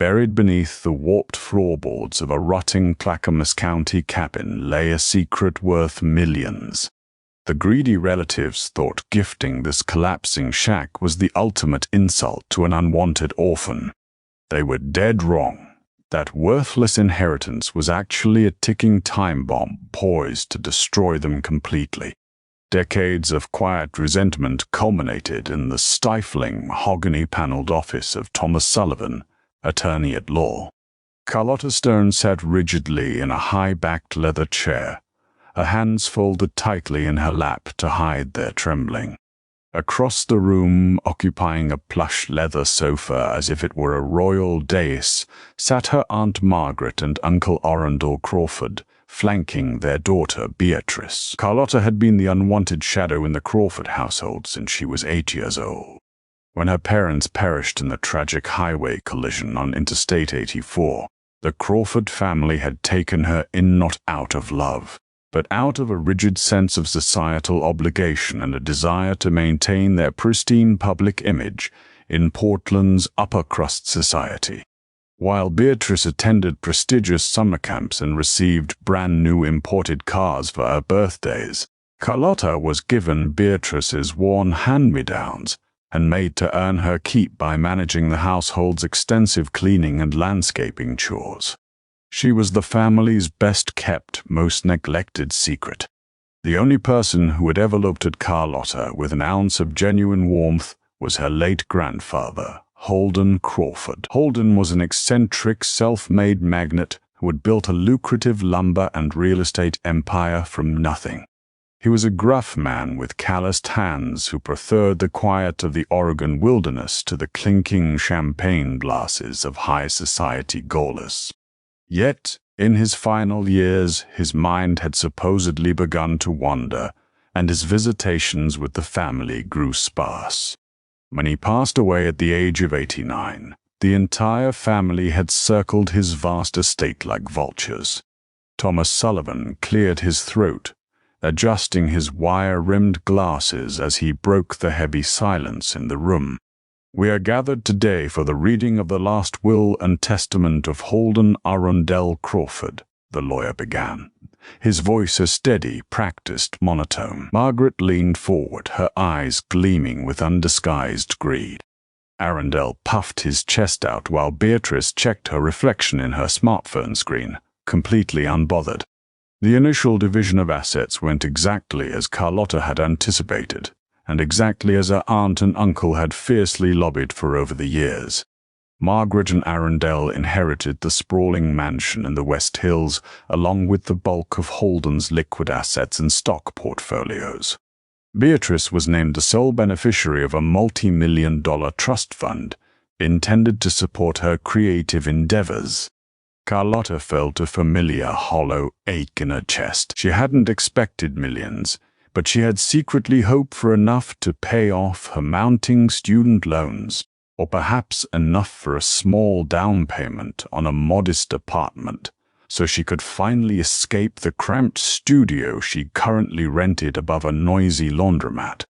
Buried beneath the warped floorboards of a rotting Clackamas County cabin lay a secret worth millions. The greedy relatives thought gifting this collapsing shack was the ultimate insult to an unwanted orphan. They were dead wrong. That worthless inheritance was actually a ticking time bomb poised to destroy them completely. Decades of quiet resentment culminated in the stifling, mahogany-paneled office of Thomas Sullivan, attorney at law. Carlotta Stone sat rigidly in a high-backed leather chair, her hands folded tightly in her lap to hide their trembling. Across the room, occupying a plush leather sofa as if it were a royal dais, sat her Aunt Margaret and Uncle Arundel Crawford, flanking their daughter Beatrice. Carlotta had been the unwanted shadow in the Crawford household since she was 8 years old. When her parents perished in the tragic highway collision on Interstate 84, the Crawford family had taken her in not out of love, but out of a rigid sense of societal obligation and a desire to maintain their pristine public image in Portland's upper-crust society. While Beatrice attended prestigious summer camps and received brand-new imported cars for her birthdays, Carlotta was given Beatrice's worn hand-me-downs and made to earn her keep by managing the household's extensive cleaning and landscaping chores. She was the family's best-kept, most neglected secret. The only person who had ever looked at Carlotta with an ounce of genuine warmth was her late grandfather, Holden Crawford. Holden was an eccentric, self-made magnate who had built a lucrative lumber and real estate empire from nothing. He was a gruff man with calloused hands who preferred the quiet of the Oregon wilderness to the clinking champagne glasses of high society gaulers. Yet, in his final years, his mind had supposedly begun to wander, and his visitations with the family grew sparse. When he passed away at the age of 89, the entire family had circled his vast estate like vultures. Thomas Sullivan cleared his throat, adjusting his wire-rimmed glasses as he broke the heavy silence in the room. "We are gathered today for the reading of the last will and testament of Holden Arundel Crawford," the lawyer began, his voice a steady, practiced monotone. Margaret leaned forward, her eyes gleaming with undisguised greed. Arundel puffed his chest out while Beatrice checked her reflection in her smartphone screen, completely unbothered. The initial division of assets went exactly as Carlotta had anticipated, and exactly as her aunt and uncle had fiercely lobbied for over the years. Margaret and Arundel inherited the sprawling mansion in the West Hills, along with the bulk of Holden's liquid assets and stock portfolios. Beatrice was named the sole beneficiary of a multi-million-dollar trust fund intended to support her creative endeavors. Carlotta felt a familiar hollow ache in her chest. She hadn't expected millions, but she had secretly hoped for enough to pay off her mounting student loans, or perhaps enough for a small down payment on a modest apartment, so she could finally escape the cramped studio she currently rented above a noisy laundromat.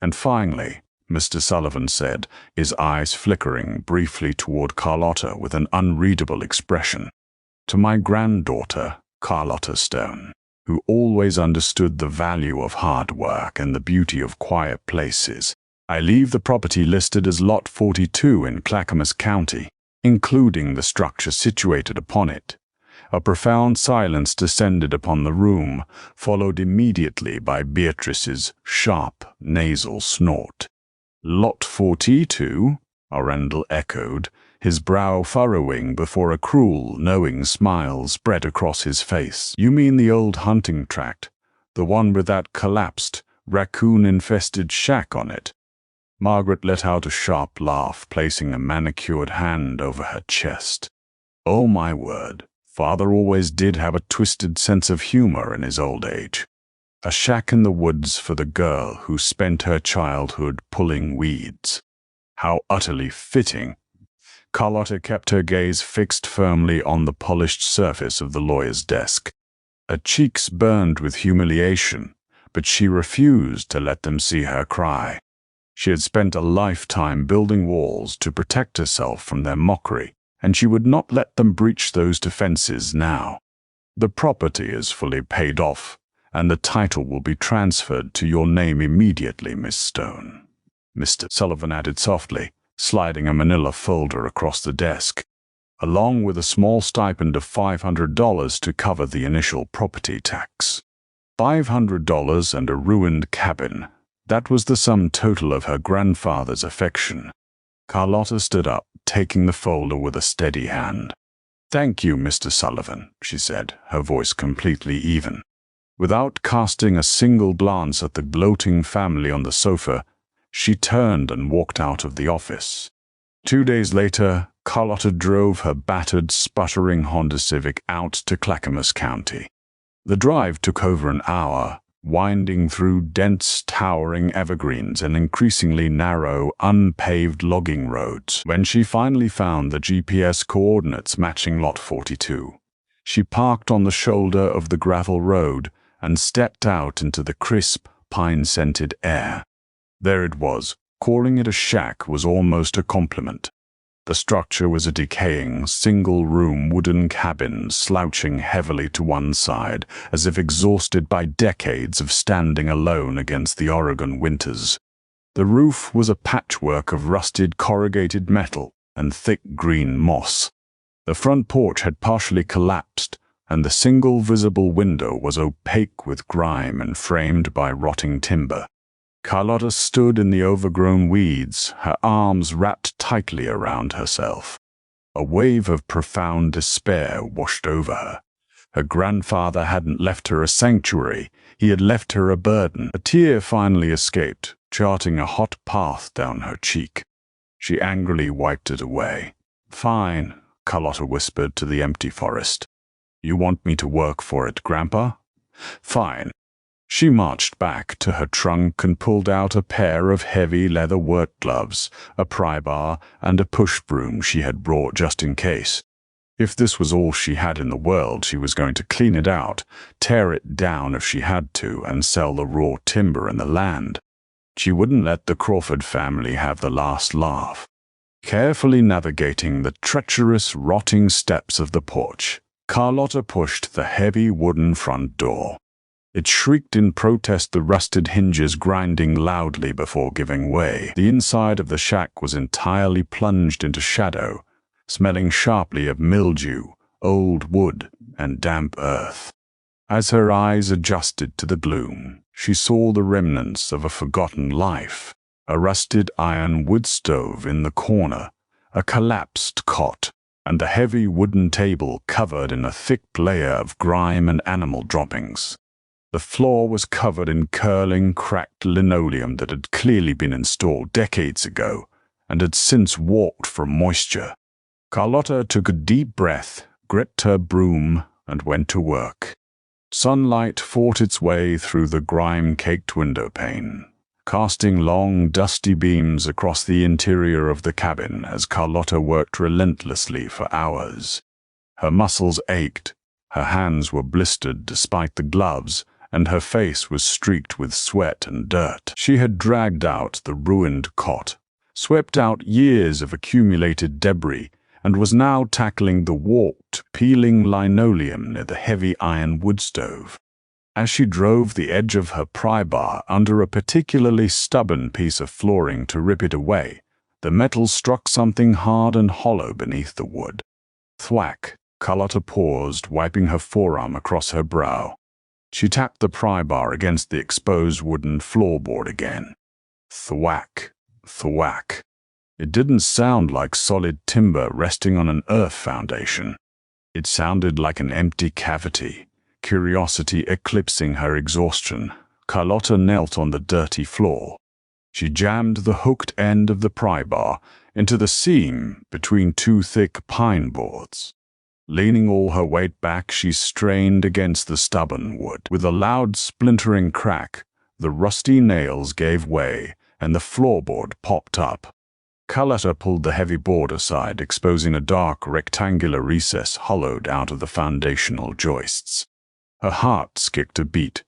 And finally, Mr. Sullivan said, his eyes flickering briefly toward Carlotta with an unreadable expression, "To my granddaughter, Carlotta Stone, who always understood the value of hard work and the beauty of quiet places, I leave the property listed as Lot 42 in Clackamas County, including the structure situated upon it." A profound silence descended upon the room, followed immediately by Beatrice's sharp, nasal snort. "Lot 42?" Arundel echoed, his brow furrowing before a cruel, knowing smile spread across his face. "You mean the old hunting tract, the one with that collapsed, raccoon-infested shack on it?" Margaret let out a sharp laugh, placing a manicured hand over her chest. "Oh my word, Father always did have a twisted sense of humor in his old age. A shack in the woods for the girl who spent her childhood pulling weeds. How utterly fitting." Carlotta kept her gaze fixed firmly on the polished surface of the lawyer's desk. Her cheeks burned with humiliation, but she refused to let them see her cry. She had spent a lifetime building walls to protect herself from their mockery, and she would not let them breach those defenses now. The property is fully paid off, and the title will be transferred to your name immediately, Miss Stone," Mr. Sullivan added softly, sliding a manila folder across the desk, along with a small stipend of $500 to cover the initial property tax. $500 and a ruined cabin. That was the sum total of her grandfather's affection. Carlotta stood up, taking the folder with a steady hand. "Thank you, Mr. Sullivan," she said, her voice completely even. Without casting a single glance at the gloating family on the sofa, she turned and walked out of the office. 2 days later, Carlotta drove her battered, sputtering Honda Civic out to Clackamas County. The drive took over an hour, winding through dense, towering evergreens and increasingly narrow, unpaved logging roads. When she finally found the GPS coordinates matching Lot 42, she parked on the shoulder of the gravel road and stepped out into the crisp, pine-scented air. There it was. Calling it a shack was almost a compliment. The structure was a decaying, single-room wooden cabin slouching heavily to one side, as if exhausted by decades of standing alone against the Oregon winters. The roof was a patchwork of rusted corrugated metal and thick green moss. The front porch had partially collapsed, and the single visible window was opaque with grime and framed by rotting timber. Carlotta stood in the overgrown weeds, her arms wrapped tightly around herself. A wave of profound despair washed over her. Her grandfather hadn't left her a sanctuary, he had left her a burden. A tear finally escaped, charting a hot path down her cheek. She angrily wiped it away. "Fine," Carlotta whispered to the empty forest. "You want me to work for it, Grandpa? Fine." She marched back to her trunk and pulled out a pair of heavy leather work gloves, a pry bar, and a push broom she had brought just in case. If this was all she had in the world, she was going to clean it out, tear it down if she had to, and sell the raw timber and the land. She wouldn't let the Crawford family have the last laugh. Carefully navigating the treacherous, rotting steps of the porch, Carlotta pushed the heavy wooden front door. It shrieked in protest, the rusted hinges grinding loudly before giving way. The inside of the shack was entirely plunged into shadow, smelling sharply of mildew, old wood, and damp earth. As her eyes adjusted to the gloom, she saw the remnants of a forgotten life. A rusted iron wood stove in the corner, a collapsed cot, and a heavy wooden table covered in a thick layer of grime and animal droppings. The floor was covered in curling, cracked linoleum that had clearly been installed decades ago and had since walked from moisture. Carlotta took a deep breath, gripped her broom, and went to work. Sunlight fought its way through the grime-caked windowpane, casting long, dusty beams across the interior of the cabin as Carlotta worked relentlessly for hours. Her muscles ached, her hands were blistered despite the gloves, and her face was streaked with sweat and dirt. She had dragged out the ruined cot, swept out years of accumulated debris, and was now tackling the warped, peeling linoleum near the heavy iron wood stove. As she drove the edge of her pry bar under a particularly stubborn piece of flooring to rip it away, the metal struck something hard and hollow beneath the wood. Thwack! Carlotta paused, wiping her forearm across her brow. She tapped the pry bar against the exposed wooden floorboard again. Thwack! Thwack! It didn't sound like solid timber resting on an earth foundation. It sounded like an empty cavity, curiosity eclipsing her exhaustion. Carlotta knelt on the dirty floor. She jammed the hooked end of the pry bar into the seam between two thick pine boards. Leaning all her weight back, she strained against the stubborn wood. With a loud splintering crack, the rusty nails gave way, and the floorboard popped up. Carlotta pulled the heavy board aside, exposing a dark, rectangular recess hollowed out of the foundational joists. Her heart skipped a beat.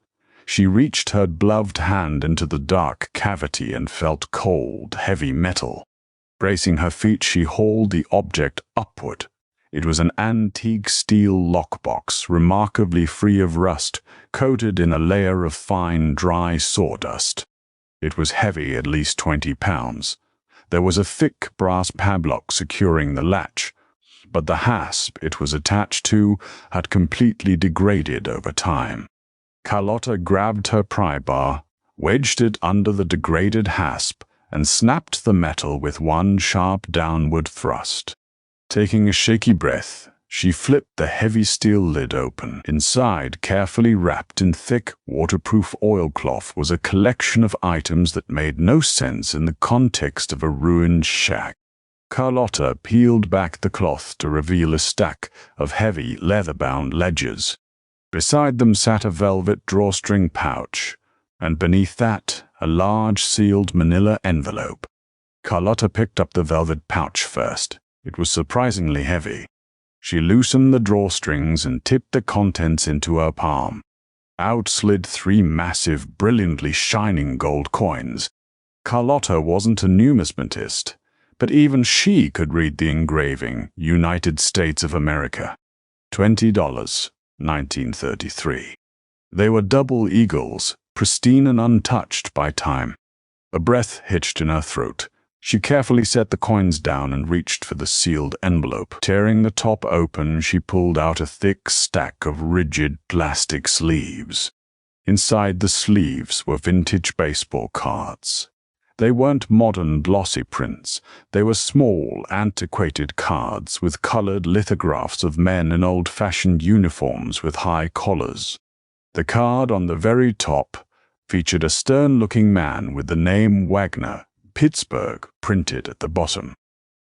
She reached her gloved hand into the dark cavity and felt cold, heavy metal. Bracing her feet, she hauled the object upward. It was an antique steel lockbox, remarkably free of rust, coated in a layer of fine, dry sawdust. It was heavy, at least 20 pounds. There was a thick brass padlock securing the latch, but the hasp it was attached to had completely degraded over time. Carlotta grabbed her pry bar, wedged it under the degraded hasp, and snapped the metal with one sharp downward thrust. Taking a shaky breath, she flipped the heavy steel lid open. Inside, carefully wrapped in thick, waterproof oilcloth, was a collection of items that made no sense in the context of a ruined shack. Carlotta peeled back the cloth to reveal a stack of heavy, leather-bound ledgers. Beside them sat a velvet drawstring pouch, and beneath that, a large sealed manila envelope. Carlotta picked up the velvet pouch first. It was surprisingly heavy. She loosened the drawstrings and tipped the contents into her palm. Out slid 3 massive, brilliantly shining gold coins. Carlotta wasn't a numismatist, but even she could read the engraving, United States of America. $20, 1933. They were double eagles, pristine and untouched by time. A breath hitched in her throat. She carefully set the coins down and reached for the sealed envelope. Tearing the top open, she pulled out a thick stack of rigid plastic sleeves. Inside the sleeves were vintage baseball cards. They weren't modern glossy prints. They were small, antiquated cards with colored lithographs of men in old-fashioned uniforms with high collars. The card on the very top featured a stern-looking man with the name Wagner, Pittsburgh, printed at the bottom.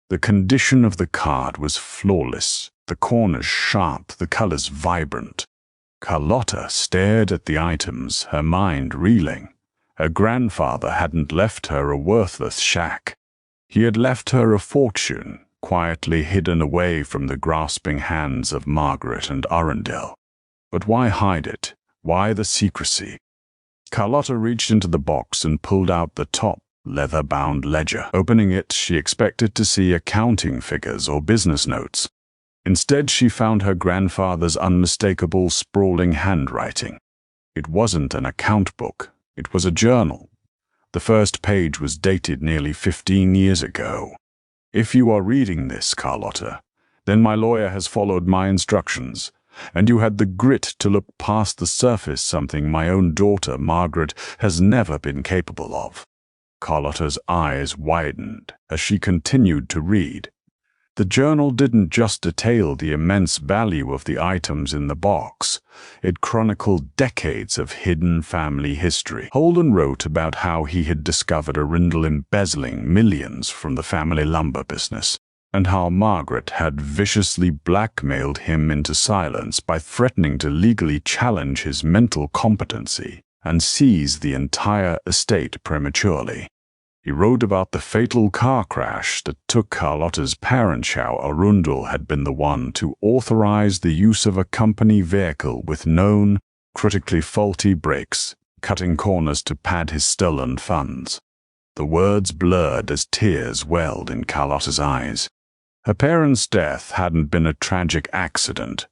The condition of the card was flawless, the corners sharp, the colors vibrant. Carlotta stared at the items, her mind reeling. Her grandfather hadn't left her a worthless shack. He had left her a fortune, quietly hidden away from the grasping hands of Margaret and Arundel. But why hide it? Why the secrecy? Carlotta reached into the box and pulled out the top, leather-bound ledger. Opening it, she expected to see accounting figures or business notes. Instead, she found her grandfather's unmistakable, sprawling handwriting. It wasn't an account book. It was a journal. The first page was dated nearly 15 years ago. If you are reading this, Carlotta, then my lawyer has followed my instructions, and you had the grit to look past the surface, something my own daughter, Margaret, has never been capable of. Carlotta's eyes widened as she continued to read. The journal didn't just detail the immense value of the items in the box. It chronicled decades of hidden family history. Holden wrote about how he had discovered Arundel embezzling millions from the family lumber business, and how Margaret had viciously blackmailed him into silence by threatening to legally challenge his mental competency and seize the entire estate prematurely. He wrote about the fatal car crash that took Carlotta's parents, how Arundel had been the one to authorize the use of a company vehicle with known, critically faulty brakes, cutting corners to pad his stolen funds. The words blurred as tears welled in Carlotta's eyes. Her parents' death hadn't been a tragic accident.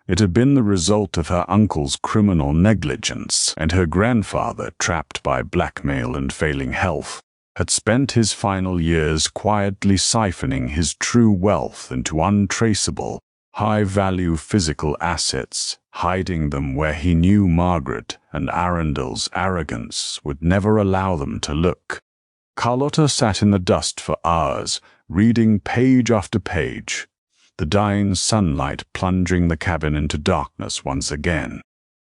It had been the result of her uncle's criminal negligence, and her grandfather, trapped by blackmail and failing health, had spent his final years quietly siphoning his true wealth into untraceable, high-value physical assets, hiding them where he knew Margaret and Arundel's arrogance would never allow them to look. Carlotta sat in the dust for hours, reading page after page, the dying sunlight plunging the cabin into darkness once again.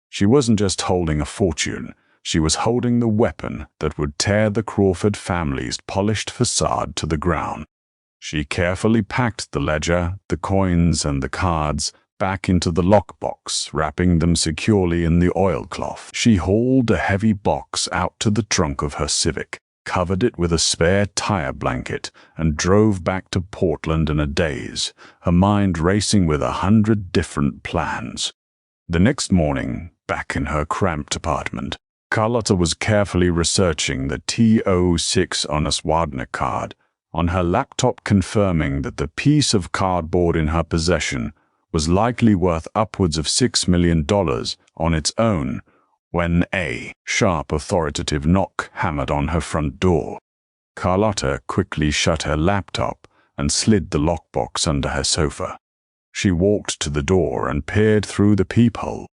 She wasn't just holding a fortune. She was holding the weapon that would tear the Crawford family's polished facade to the ground. She carefully packed the ledger, the coins, and the cards back into the lockbox, wrapping them securely in the oilcloth. She hauled a heavy box out to the trunk of her Civic, covered it with a spare tire blanket, and drove back to Portland in a daze, her mind racing with 100 different plans. The next morning, back in her cramped apartment, Carlotta was carefully researching the TO6 Onaswadna card on her laptop confirming that the piece of cardboard in her possession was likely worth upwards of $6 million on its own when a sharp authoritative knock hammered on her front door. Carlotta quickly shut her laptop and slid the lockbox under her sofa. She walked to the door and peered through the peephole.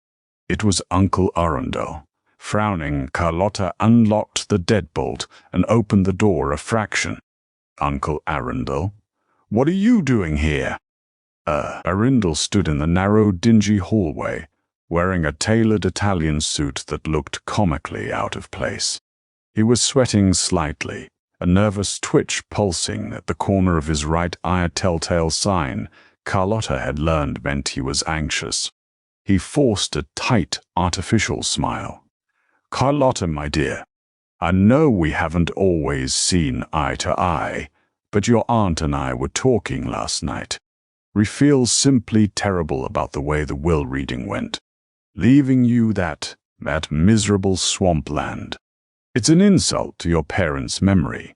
It was Uncle Arundel. Frowning, Carlotta unlocked the deadbolt and opened the door a fraction. "Uncle Arundel, what are you doing here?" Arundel stood in the narrow, dingy hallway, wearing a tailored Italian suit that looked comically out of place. He was sweating slightly, a nervous twitch pulsing at the corner of his right eye, a telltale sign Carlotta had learned meant he was anxious. He forced a tight, artificial smile. "Carlotta, my dear, I know we haven't always seen eye to eye, but your aunt and I were talking last night. We feel simply terrible about the way the will reading went, leaving you that miserable swampland. It's an insult to your parents' memory."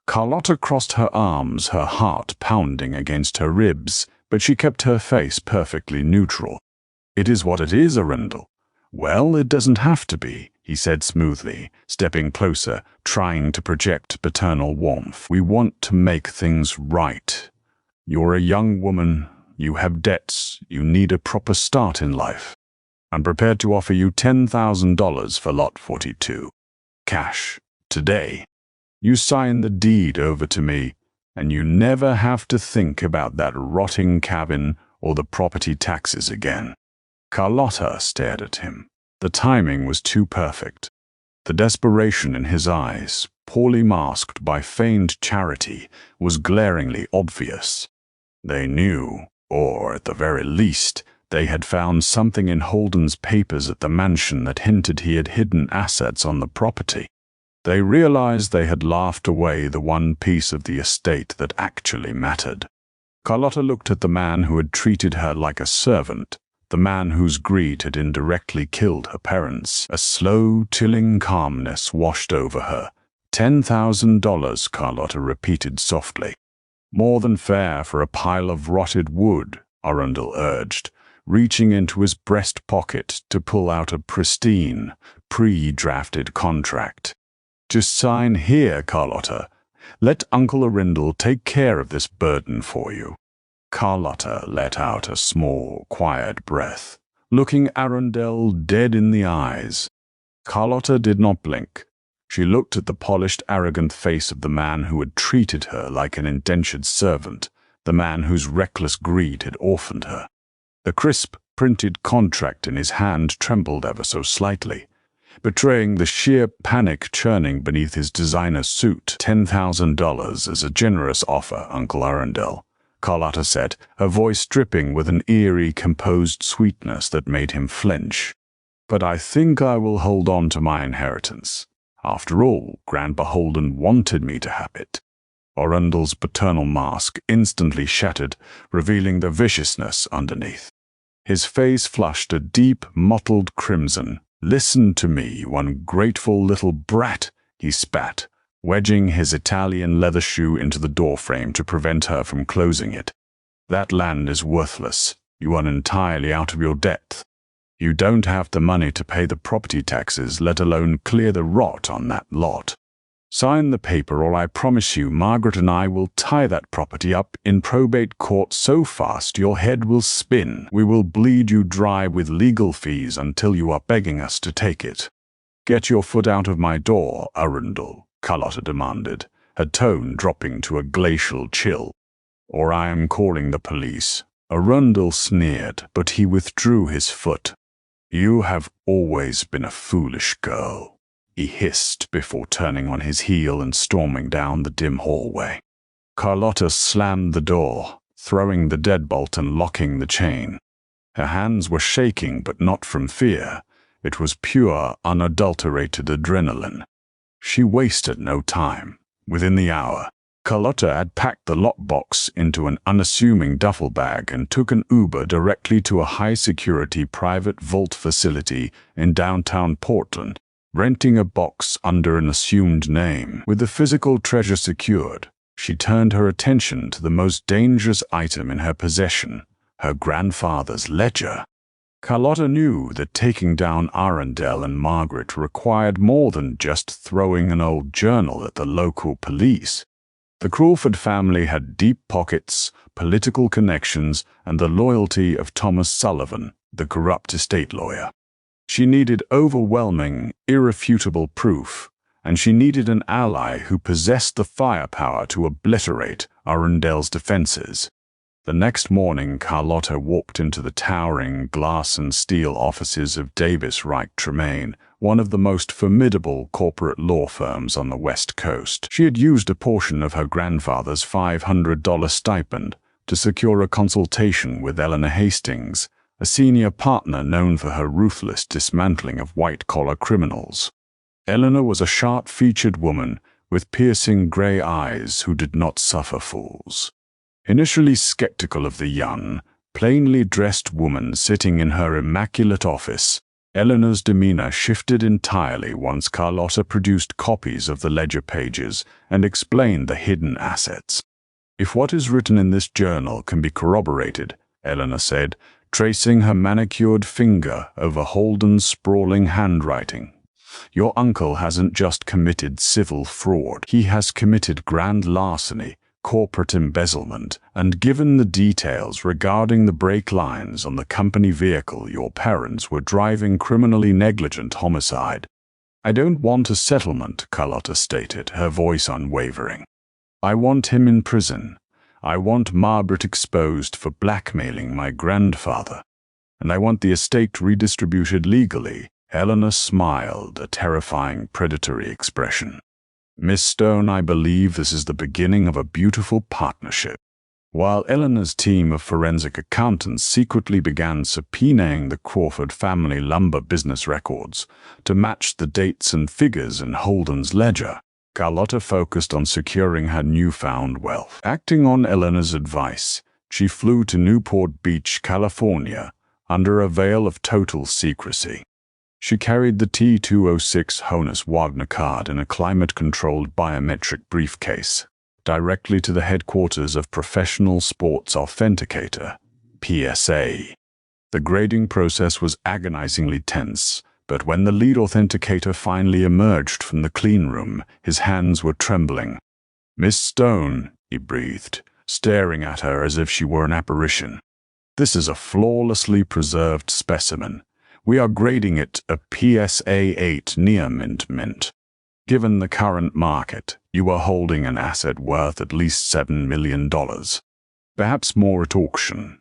Carlotta crossed her arms, her heart pounding against her ribs, but she kept her face perfectly neutral. "It is what it is, Arundel." "Well, it doesn't have to be," he said smoothly, stepping closer, trying to project paternal warmth. "We want to make things right. You're a young woman, you have debts, you need a proper start in life. I'm prepared to offer you $10,000 for Lot 42. Cash, today. You sign the deed over to me, and you never have to think about that rotting cabin or the property taxes again." Carlotta stared at him. The timing was too perfect. The desperation in his eyes, poorly masked by feigned charity, was glaringly obvious. They knew, or at the very least, they had found something in Holden's papers at the mansion that hinted he had hidden assets on the property. They realized they had laughed away the one piece of the estate that actually mattered. Carlotta looked at the man who had treated her like a servant, the man whose greed had indirectly killed her parents. A slow, chilling calmness washed over her. $10,000, Carlotta repeated softly. "More than fair for a pile of rotted wood," Arundel urged, reaching into his breast pocket to pull out a pristine, pre-drafted contract. "Just sign here, Carlotta. Let Uncle Arundel take care of this burden for you." Carlotta let out a small, quiet breath, looking Arundel dead in the eyes. Carlotta did not blink. She looked at the polished, arrogant face of the man who had treated her like an indentured servant, the man whose reckless greed had orphaned her. The crisp, printed contract in his hand trembled ever so slightly, betraying the sheer panic churning beneath his designer suit. $10,000 is a generous offer, Uncle Arundel," Carlotta said, her voice dripping with an eerie, composed sweetness that made him flinch. "But I think I will hold on to my inheritance. After all, Grandpa Holden wanted me to have it." Arundel's paternal mask instantly shattered, revealing the viciousness underneath. His face flushed a deep, mottled crimson. "Listen to me, you ungrateful little brat," he spat, wedging his Italian leather shoe into the doorframe to prevent her from closing it. "That land is worthless. You are entirely out of your depth. You don't have the money to pay the property taxes, let alone clear the rot on that lot. Sign the paper or I promise you Margaret and I will tie that property up in probate court so fast your head will spin. We will bleed you dry with legal fees until you are begging us to take it." "Get your foot out of my door, Arundel," Carlotta demanded, her tone dropping to a glacial chill. "Or I am calling the police." Arundel sneered, but he withdrew his foot. "You have always been a foolish girl," he hissed before turning on his heel and storming down the dim hallway. Carlotta slammed the door, throwing the deadbolt and locking the chain. Her hands were shaking, but not from fear. It was pure, unadulterated adrenaline. She wasted no time. Within the hour, Carlotta had packed the lockbox into an unassuming duffel bag and took an Uber directly to a high-security private vault facility in downtown Portland, renting a box under an assumed name. With the physical treasure secured, She turned her attention to the most dangerous item in her possession, her grandfather's ledger. Carlotta knew that taking down Arundel and Margaret required more than just throwing an old journal at the local police. The Crawford family had deep pockets, political connections, and the loyalty of Thomas Sullivan, the corrupt estate lawyer. She needed overwhelming, irrefutable proof, and she needed an ally who possessed the firepower to obliterate Arundel's defenses. The next morning, Carlotta walked into the towering glass and steel offices of Davis Wright Tremaine, one of the most formidable corporate law firms on the West Coast. She had used a portion of her grandfather's $500 stipend to secure a consultation with Eleanor Hastings, a senior partner known for her ruthless dismantling of white-collar criminals. Eleanor was a sharp-featured woman with piercing gray eyes who did not suffer fools. Initially skeptical of the young, plainly dressed woman sitting in her immaculate office, Eleanor's demeanor shifted entirely once Carlotta produced copies of the ledger pages and explained the hidden assets. "If what is written in this journal can be corroborated," Eleanor said, tracing her manicured finger over Holden's sprawling handwriting, "your uncle hasn't just committed civil fraud. He has committed grand larceny, corporate embezzlement, and given the details regarding the brake lines on the company vehicle your parents were driving criminally negligent homicide." "I don't want a settlement," Carlotta stated, her voice unwavering. "I want him in prison. I want Margaret exposed for blackmailing my grandfather. And I want the estate redistributed legally." Eleanor smiled, a terrifying predatory expression. "Miss Stone, I believe this is the beginning of a beautiful partnership." While Eleanor's team of forensic accountants secretly began subpoenaing the Crawford family lumber business records to match the dates and figures in Holden's ledger, Carlotta focused on securing her newfound wealth. Acting on Eleanor's advice, she flew to Newport Beach, California, under a veil of total secrecy. She carried the T-206 Honus Wagner card in a climate-controlled biometric briefcase, directly to the headquarters of Professional Sports Authenticator, PSA. The grading process was agonizingly tense, but when the lead authenticator finally emerged from the clean room, his hands were trembling. "Miss Stone," he breathed, staring at her as if she were an apparition. "This is a flawlessly preserved specimen. We are grading it a PSA 8 near mint. Given the current market, you are holding an asset worth at least $7 million. Perhaps more at auction."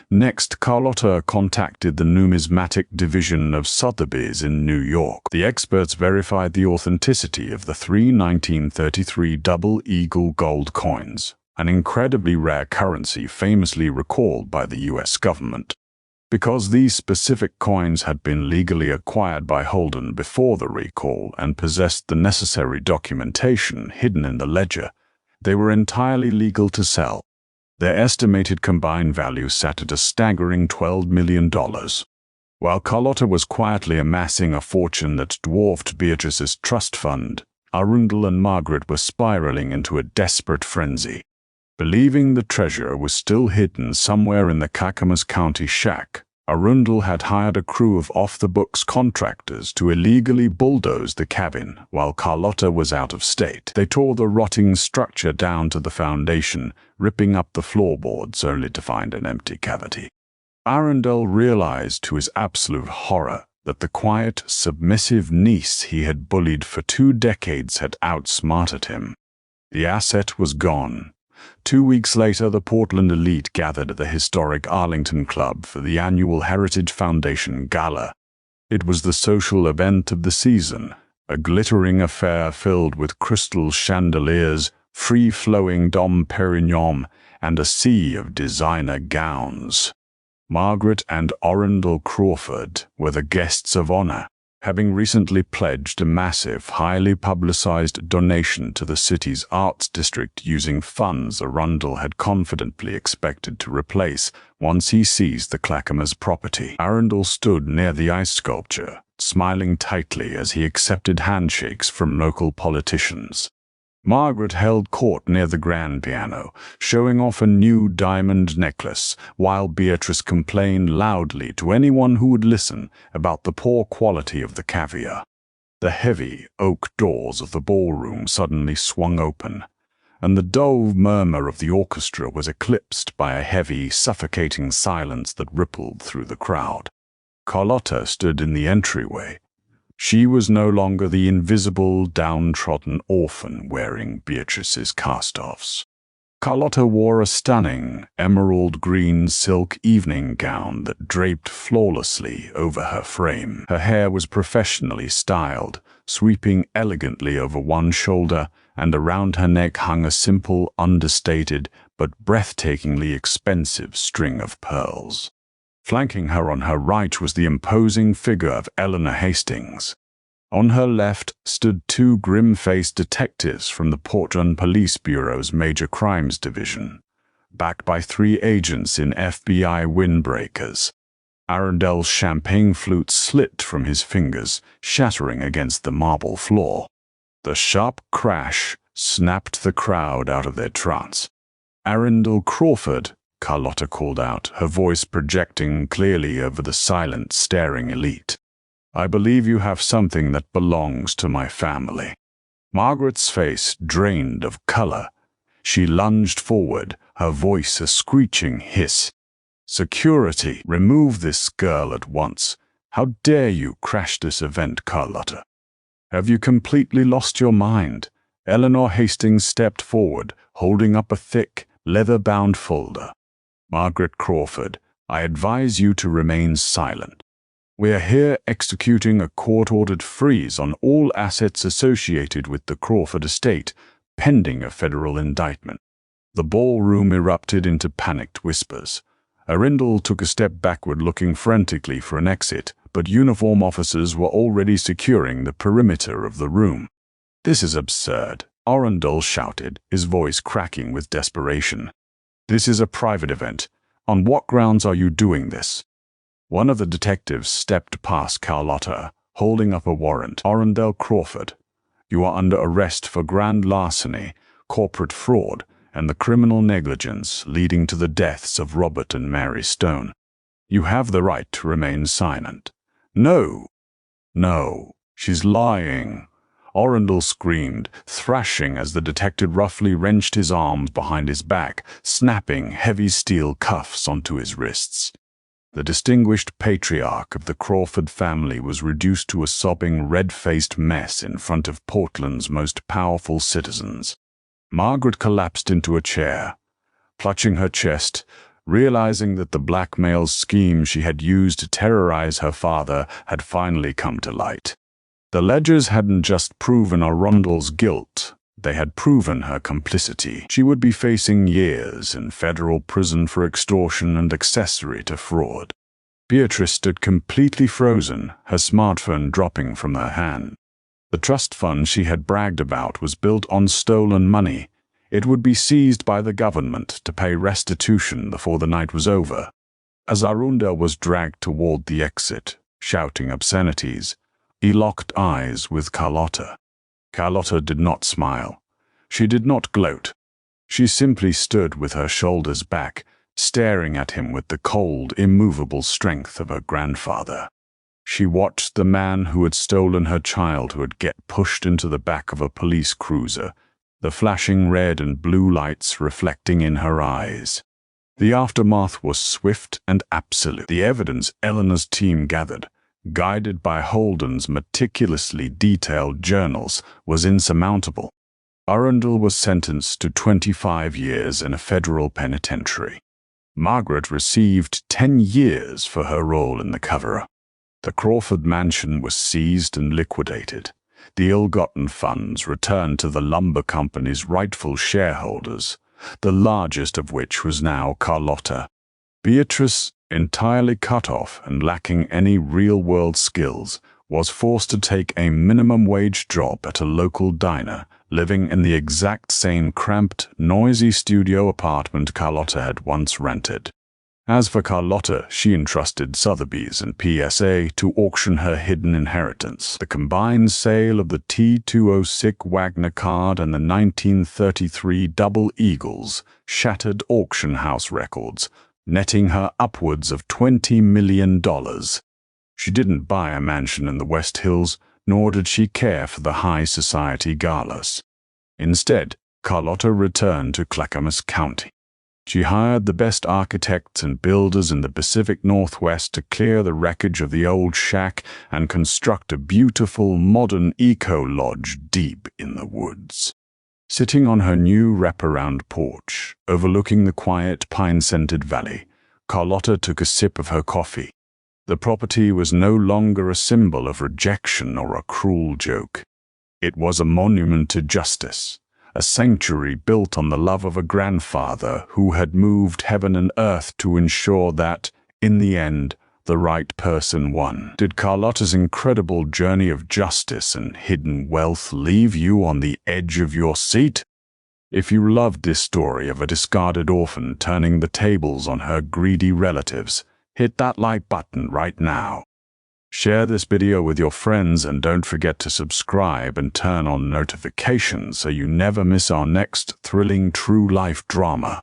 Next, Carlotta contacted the numismatic division of Sotheby's in New York. The experts verified the authenticity of the three 1933 double eagle gold coins, an incredibly rare currency famously recalled by the U.S. government. Because these specific coins had been legally acquired by Holden before the recall and possessed the necessary documentation hidden in the ledger, they were entirely legal to sell. Their estimated combined value sat at a staggering $12 million. While Carlotta was quietly amassing a fortune that dwarfed Beatrice's trust fund, Arundel and Margaret were spiraling into a desperate frenzy. Believing the treasure was still hidden somewhere in the Clackamas County shack, Arundel had hired a crew of off-the-books contractors to illegally bulldoze the cabin while Carlotta was out of state. They tore the rotting structure down to the foundation, ripping up the floorboards only to find an empty cavity. Arundel realized to his absolute horror that the quiet, submissive niece he had bullied for 2 decades had outsmarted him. The asset was gone. 2 weeks later, the Portland elite gathered at the historic Arlington Club for the annual Heritage Foundation Gala. It was the social event of the season, a glittering affair filled with crystal chandeliers, free-flowing Dom Perignon, and a sea of designer gowns. Margaret and Arundel Crawford were the guests of honor, having recently pledged a massive, highly publicized donation to the city's arts district using funds Arundel had confidently expected to replace once he seized the Clackamas property. Arundel stood near the ice sculpture, smiling tightly as he accepted handshakes from local politicians. Margaret held court near the grand piano, showing off a new diamond necklace, while Beatrice complained loudly to anyone who would listen about the poor quality of the caviar. The heavy oak doors of the ballroom suddenly swung open, and the dull murmur of the orchestra was eclipsed by a heavy, suffocating silence that rippled through the crowd. Carlotta stood in the entryway. She was no longer the invisible, downtrodden orphan wearing Beatrice's cast-offs. Carlotta wore a stunning, emerald-green silk evening gown that draped flawlessly over her frame. Her hair was professionally styled, sweeping elegantly over one shoulder, and around her neck hung a simple, understated, but breathtakingly expensive string of pearls. Flanking her on her right was the imposing figure of Eleanor Hastings. On her left stood two grim-faced detectives from the Portland Police Bureau's Major Crimes Division, backed by 3 agents in FBI windbreakers. Arundel's champagne flute slit from his fingers, shattering against the marble floor. The sharp crash snapped the crowd out of their trance. "Arundel Crawford," Carlotta called out, her voice projecting clearly over the silent, staring elite. "I believe you have something that belongs to my family." Margaret's face drained of color. She lunged forward, her voice a screeching hiss. "Security, remove this girl at once. How dare you crash this event, Carlotta? Have you completely lost your mind?" Eleanor Hastings stepped forward, holding up a thick, leather-bound folder. "Margaret Crawford, I advise you to remain silent. We are here executing a court-ordered freeze on all assets associated with the Crawford estate, pending a federal indictment." The ballroom erupted into panicked whispers. Arundel took a step backward, looking frantically for an exit, but uniform officers were already securing the perimeter of the room. "This is absurd," Arundel shouted, his voice cracking with desperation. "This is a private event. On what grounds are you doing this?" One of the detectives stepped past Carlotta, holding up a warrant. "Arundel Crawford, you are under arrest for grand larceny, corporate fraud, and the criminal negligence leading to the deaths of Robert and Mary Stone. You have the right to remain silent." "No! No! She's lying!" Arundel screamed, thrashing as the detective roughly wrenched his arms behind his back, snapping heavy steel cuffs onto his wrists. The distinguished patriarch of the Crawford family was reduced to a sobbing, red-faced mess in front of Portland's most powerful citizens. Margaret collapsed into a chair, clutching her chest, realizing that the blackmail scheme she had used to terrorize her father had finally come to light. The ledgers hadn't just proven Arundel's guilt, they had proven her complicity. She would be facing years in federal prison for extortion and accessory to fraud. Beatrice stood completely frozen, her smartphone dropping from her hand. The trust fund she had bragged about was built on stolen money. It would be seized by the government to pay restitution before the night was over. As Arundel was dragged toward the exit, shouting obscenities, he locked eyes with Carlotta. Carlotta did not smile. She did not gloat. She simply stood with her shoulders back, staring at him with the cold, immovable strength of her grandfather. She watched the man who had stolen her childhood get pushed into the back of a police cruiser, the flashing red and blue lights reflecting in her eyes. The aftermath was swift and absolute. The evidence Eleanor's team gathered, guided by Holden's meticulously detailed journals, was insurmountable. Arundel was sentenced to 25 years in a federal penitentiary. Margaret received 10 years for her role in the cover-up. The Crawford mansion was seized and liquidated. The ill-gotten funds returned to the lumber company's rightful shareholders, the largest of which was now Carlotta. Beatrice, entirely cut off and lacking any real-world skills, was forced to take a minimum-wage job at a local diner, living in the exact same cramped, noisy studio apartment Carlotta had once rented. As for Carlotta, she entrusted Sotheby's and PSA to auction her hidden inheritance. The combined sale of the T206 Wagner card and the 1933 Double Eagles shattered auction house records, netting her upwards of $20 million. She didn't buy a mansion in the West Hills, nor did she care for the high society galas. Instead, Carlotta returned to Clackamas County. She hired the best architects and builders in the Pacific Northwest to clear the wreckage of the old shack and construct a beautiful, modern eco-lodge deep in the woods. Sitting on her new wraparound porch, overlooking the quiet, pine-scented valley, Carlotta took a sip of her coffee. The property was no longer a symbol of rejection or a cruel joke. It was a monument to justice, a sanctuary built on the love of a grandfather who had moved heaven and earth to ensure that, in the end, the right person won. Did Carlotta's incredible journey of justice and hidden wealth leave you on the edge of your seat? If you loved this story of a discarded orphan turning the tables on her greedy relatives, hit that like button right now. Share this video with your friends and don't forget to subscribe and turn on notifications so you never miss our next thrilling true-life drama.